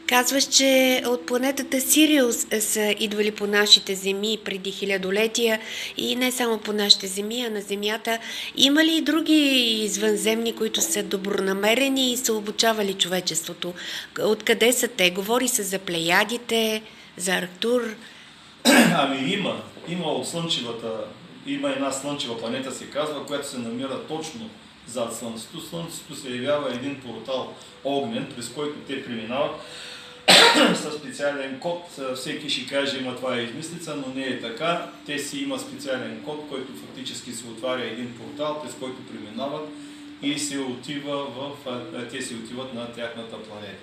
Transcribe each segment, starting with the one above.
Казваш, че от планетата Сириус са идвали по нашите земи преди хилядолетия и не само по нашите земи, а на Земята. Има ли и други извънземни, които са добронамерени и са обучавали човечеството? Откъде са те? Говори се за Плеядите, за Арктур. Ами има от слънчевата, има една слънчева планета, се казва, която се намира точно зад Слънцето. Слънцето се явява един портал огнен, през който те преминават със специален код. Всеки ще каже, има това е измислица, но не е така. Те си има специален код, който фактически се отваря един портал, през който преминават и се отива те се отиват на тяхната планета.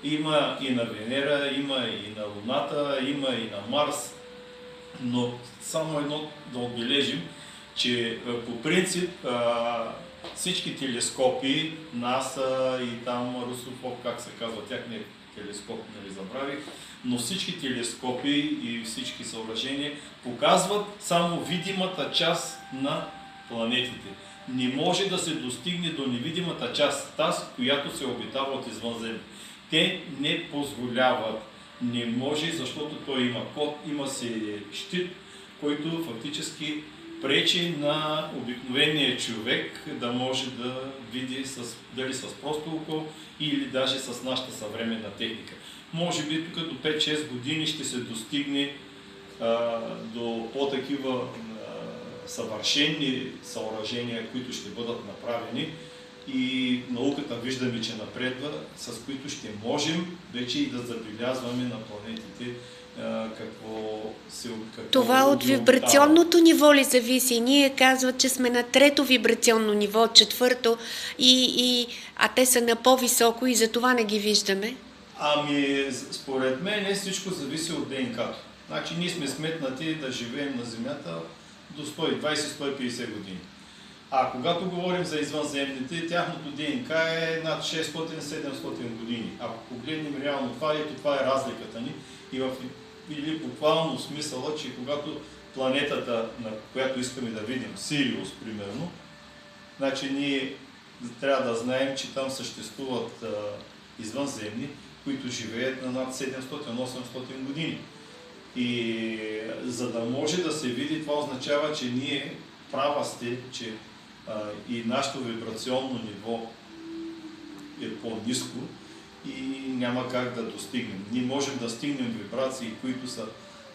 Има и на Венера, има и на Луната, има и на Марс, но само едно да отбележим, че по принцип всички телескопи, НАСА и там Русофоб, как се казва, тяхния телескоп, нали забравих, но всички телескопи и всички съоръжения показват само видимата част на планетите. Не може да се достигне до невидимата част, тази, която се обитава от извънземни. Те не позволяват. Не може, защото той има код, има си щит, който фактически пречи на обикновения човек да може да види дали с просто око или даже с нашата съвременна техника. Може би тук до 5-6 години ще се достигне до по-такива съвършени съоръжения, които ще бъдат направени, и науката виждаме, че напредва, с които ще можем вече и да забелязваме на планетите какво Това от вибрационното ниво ли зависи? Ние казват, че сме на трето вибрационно ниво, четвърто, а те са на по-високо и затова не ги виждаме. Ами, според мен всичко зависи от ДНК-то. Значи ние сме сметнати да живеем на Земята до 120-150 години. А когато говорим за извънземните, тяхното ДНК е над 600-700 години. Ако погледнем реално това, ето това е разликата ни. Или буквално смисъла, че когато планетата, на която искаме да видим, Сириус, примерно, значи ние трябва да знаем, че там съществуват извънземни, които живеят на над 700-800 години. И за да може да се види, това означава, че ние права сте, че и нашето вибрационно ниво е по-ниско и няма как да достигнем. Ние можем да стигнем вибрации, които са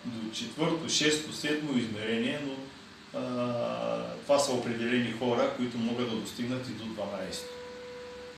до 4-то, 6-то, 7-то измерение, но това са определени хора, които могат да достигнат и до 12-то.